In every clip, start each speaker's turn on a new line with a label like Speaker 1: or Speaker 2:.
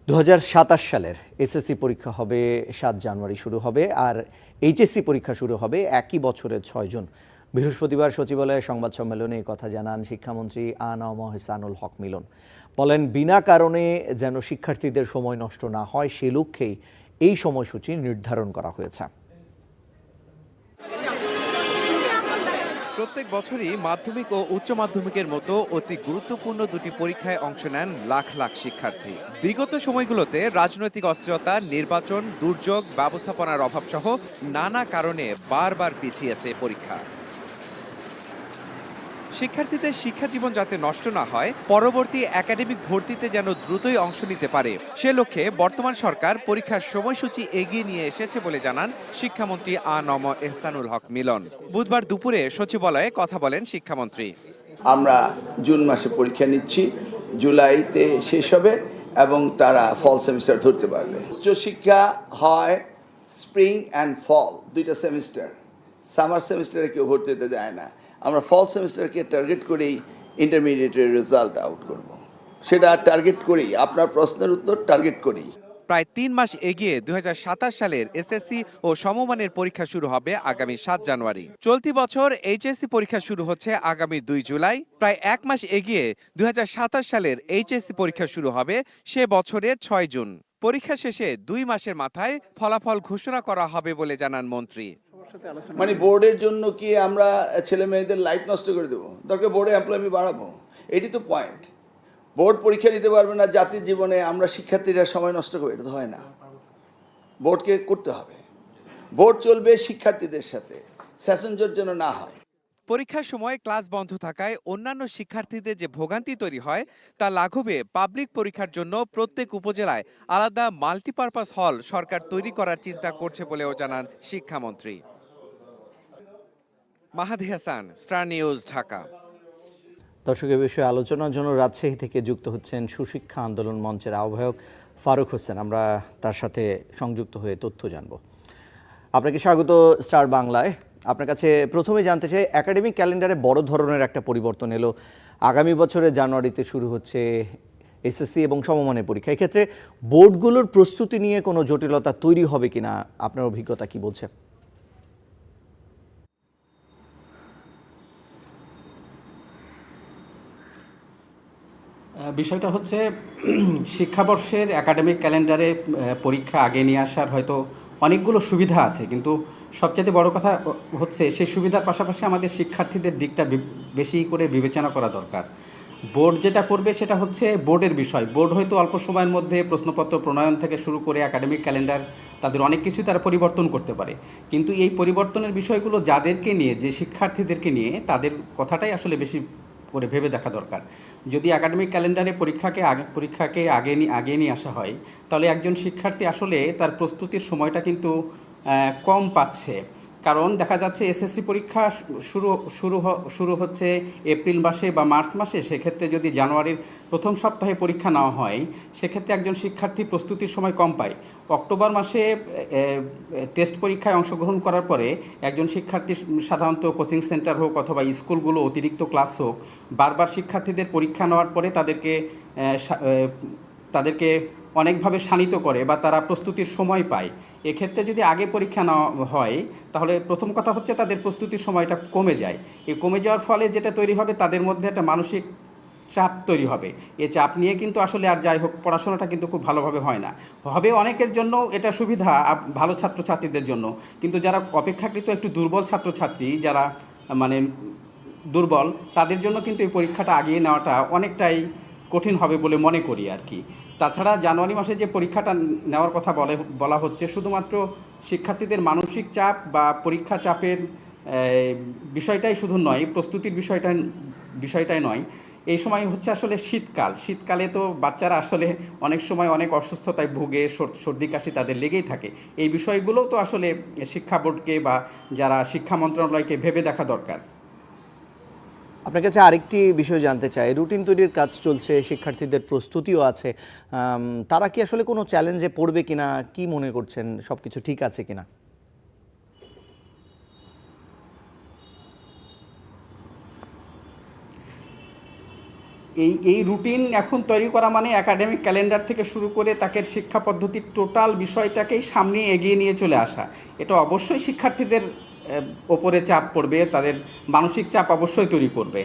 Speaker 1: 2027 সালের এসএসসি পরীক্ষা হবে 7 জানুয়ারি শুরু হবে, আর এইচএসসি পরীক্ষা শুরু হবে একই বছরের 6 জুন। বৃহস্পতিবার সচিবালয়ে সংবাদ সম্মেলনে এই কথা জানান শিক্ষামন্ত্রী আ.ন.ম এহসানুল হক মিলন। বলেন, বিনা কারণে যেন শিক্ষার্থীদের সময় নষ্ট না হয় সে লক্ষ্যেই এই সময়সূচি নির্ধারণ করা হয়েছে।
Speaker 2: প্রত্যেক বছরই মাধ্যমিক ও উচ্চ মাধ্যমিকের মতো অতি গুরুত্বপূর্ণ দুটি পরীক্ষায় অংশ নেন লাখ লাখ শিক্ষার্থী। বিগত সময়গুলোতে রাজনৈতিক অস্থিরতা, নির্বাচন, দুর্যোগ, ব্যবস্থাপনার অভাব সহ নানা কারণে বারবার পিছিয়েছে পরীক্ষা। শিক্ষার্থীদের শিক্ষা জীবন যাতে নষ্ট না হয়, পরবর্তী একাডেমিক ভর্তিতে যেন দ্রুতই অংশ নিতে পারে, সে লক্ষ্যে বর্তমান সরকার পরীক্ষার সময়সূচি এগিয়ে নিয়ে এসেছে বলে জানান শিক্ষামন্ত্রী আ.ন.ম এহসানুল হক মিলন। বুধবার দুপুরে সচিবালয়ে কথা বলেন শিক্ষামন্ত্রী।
Speaker 3: আমরা জুন মাসে পরীক্ষা নিচ্ছি, জুলাইতে শেষ হবে এবং তারা ফল সেমিস্টার ধরতে পারবে। উচ্চশিক্ষা হয় স্প্রিং অ্যান্ড ফল, দুইটা সেমিস্টার। সামার সেমিস্টারে কেউ ভর্তি হতে যায় না। আমরা ফল সেমিস্টারকে টার্গেট করেই ইন্টারমিডিয়েটের রেজাল্ট আউট করব। সেটা টার্গেট করেই, আপনার প্রশ্নের উত্তর টার্গেট করেই।
Speaker 2: প্রায় 3 মাস এগিয়ে 2027 সালের এসএসসি ও সমমানের পরীক্ষা শুরু হবে আগামী 7 জানুয়ারি। চলতি বছর এইচএসসি পরীক্ষা শুরু হচ্ছে আগামী 2 জুলাই। প্রায় 1 মাস এগিয়ে 2027 সালের এইচএসসি পরীক্ষা শুরু হবে সে বছরের 6 জুন। পরীক্ষা শেষে 2 মাসের মাথায় ফলাফল ঘোষণা করা হবে বলে জানান মন্ত্রী।
Speaker 3: মানে বোর্ডের জন্য কি আমরা ছেলে মেয়েদের লাইফ নষ্ট করে দেবো? দরকার বোর্ডে এমপ্লয়ি বাড়াবো, এটি তো পয়েন্ট। বোর্ড পরীক্ষা দিতে পারবে না জাতির জীবনে, আমরা শিক্ষার্থীরা সময় নষ্ট করি, এটা তো হয় না। বোর্ডকে করতে হবে, বোর্ড চলবে শিক্ষার্থীদের সাথে, সেশনজট যেন না হয়।
Speaker 2: পরীক্ষার সময় ক্লাস বন্ধ থাকায় অন্যান্য শিক্ষার্থীদের যে ভোগান্তি তৈরি হয় তা লাঘবে পাবলিক পরীক্ষার জন্য প্রত্যেক উপজেলায় আলাদা মাল্টিপারপাস হল সরকার তৈরি করার চিন্তা করছে বলেও জানান শিক্ষামন্ত্রী। মাহাদি হাসান, স্টার নিউজ, ঢাকা।
Speaker 1: দর্শকের বিষয়ে আলোচনার জন্য রাজশাহী থেকে যুক্ত হচ্ছেন সুশিক্ষা আন্দোলন মঞ্চের আহ্বায়ক ফারুক হোসেন। আমরা তার সাথে সংযুক্ত হয়ে তথ্য জানব। আপনাকে স্বাগত স্টার বাংলায়। আপনার কাছে প্রথমে জানতে চাই, একাডেমিক ক্যালেন্ডারে বড় ধরনের একটা পরিবর্তন এলো। আগামী বছরের জানুয়ারিতে শুরু হচ্ছে এসএসসি এবং সমমানের পরীক্ষা। এক্ষেত্রে বোর্ডগুলোর প্রস্তুতি নিয়ে কোনো জটিলতা তৈরি হবে কিনা, আপনার অভিজ্ঞতা কি বলছে?
Speaker 4: বিষয়টা হচ্ছে, শিক্ষাবর্ষের একাডেমিক ক্যালেন্ডারে পরীক্ষা আগে নিয়ে আসার হয়তো অনেকগুলো সুবিধা আছে, কিন্তু সবচেয়ে বড় কথা হচ্ছে সেই সুবিধার পাশাপাশি আমাদের শিক্ষার্থীদের দিকটা বেশি করে বিবেচনা করা দরকার। বোর্ড যেটা করবে সেটা হচ্ছে বোর্ডের বিষয়। বোর্ড হয়তো অল্প সময়ের মধ্যে প্রশ্নপত্র প্রণয়ন থেকে শুরু করে একাডেমিক ক্যালেন্ডার, তাদের অনেক কিছু তারা পরিবর্তন করতে পারে, কিন্তু এই পরিবর্তনের বিষয়গুলো যাদেরকে নিয়ে, যে শিক্ষার্থীদেরকে নিয়ে, তাদের কথাটাই আসলে বেশি করে ভেবে দেখা দরকার। যদি একাডেমিক ক্যালেন্ডারে পরীক্ষাকে আগে নিয়ে আসা হয়, তাহলে একজন শিক্ষার্থী আসলে তার প্রস্তুতির সময়টা কিন্তু কম পাচ্ছে। কারণ দেখা যাচ্ছে এসএসসি পরীক্ষা শুরু হচ্ছে এপ্রিল মাসে বা মার্চ মাসে। সেক্ষেত্রে যদি জানুয়ারির প্রথম সপ্তাহে পরীক্ষা নেওয়া হয়, সেক্ষেত্রে একজন শিক্ষার্থী প্রস্তুতির সময় কম পায়। অক্টোবর মাসে টেস্ট পরীক্ষায় অংশগ্রহণ করার পরে একজন শিক্ষার্থী, সাধারণত কোচিং সেন্টার হোক অথবা স্কুলগুলো অতিরিক্ত ক্লাস হোক, বারবার শিক্ষার্থীদের পরীক্ষা নেওয়ার পরে তাদেরকে অনেকভাবে শানিত করে বা তারা প্রস্তুতির সময় পায়। এক্ষেত্রে যদি আগে পরীক্ষা নেওয়া হয়, তাহলে প্রথম কথা হচ্ছে তাদের প্রস্তুতির সময়টা কমে যায়। এই কমে যাওয়ার ফলে যেটা তৈরি হবে, তাদের মধ্যে একটা মানসিক চাপ তৈরি হবে। এই চাপ নিয়ে কিন্তু আসলে আর যাই হোক পড়াশোনাটা কিন্তু খুব ভালোভাবে হয় না। হবে অনেকের জন্য এটা সুবিধা, ভালো ছাত্রছাত্রীদের জন্য, কিন্তু যারা অপেক্ষাকৃত একটু দুর্বল ছাত্রছাত্রী, যারা মানে দুর্বল, তাদের জন্য কিন্তু এই পরীক্ষাটা আগিয়ে নেওয়াটা অনেকটাই কঠিন হবে বলে মনে করি আর কি। তাছাড়া জানুয়ারি মাসে যে পরীক্ষাটা নেওয়ার কথা বলা হচ্ছে, শুধুমাত্র শিক্ষার্থীদের মানসিক চাপ বা পরীক্ষা চাপের বিষয়টাই শুধু নয়, প্রস্তুতির বিষয়টাই নয়। এই সময় হচ্ছে আসলে শীতকালে তো বাচ্চারা আসলে অনেক সময় অনেক অসুস্থতায় ভুগে, সর্দি কাশি তাদের লেগেই থাকে। এই বিষয়গুলোও তো আসলে শিক্ষা বোর্ডকে বা যারা শিক্ষা মন্ত্রণালয়কে ভেবে দেখা দরকার।
Speaker 1: আপনার কাছে আরেকটি বিষয় জানতে চাই, রুটিন তৈরির কাজ চলছে, শিক্ষার্থীদের প্রস্তুতিও আছে। তারা কি আসলে কোনো চ্যালেঞ্জে পড়বে কিনা, কি মনে করছেন, সব কিছু ঠিক আছে কিনা?
Speaker 4: এই রুটিন এখন তৈরি করা মানে একাডেমিক ক্যালেন্ডার থেকে শুরু করে তাকে শিক্ষা পদ্ধতির টোটাল বিষয়টাকেই সামনে এগিয়ে নিয়ে চলে আসা, এটা অবশ্যই শিক্ষার্থীদের ওপরে চাপ পড়বে, তাদের মানসিক চাপ অবশ্যই তৈরি করবে।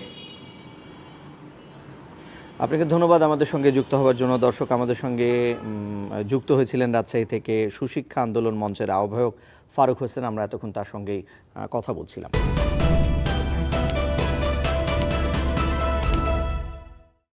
Speaker 1: আপনাকে ধন্যবাদ আমাদের সঙ্গে যুক্ত হওয়ার জন্য। দর্শক, আমাদের সঙ্গে যুক্ত হয়েছিলেন রাজশাহী থেকে সুশিক্ষা আন্দোলন মঞ্চের আহ্বায়ক ফারুক হোসেন। আমরা এতক্ষণ তার সঙ্গেই কথা বলছিলাম।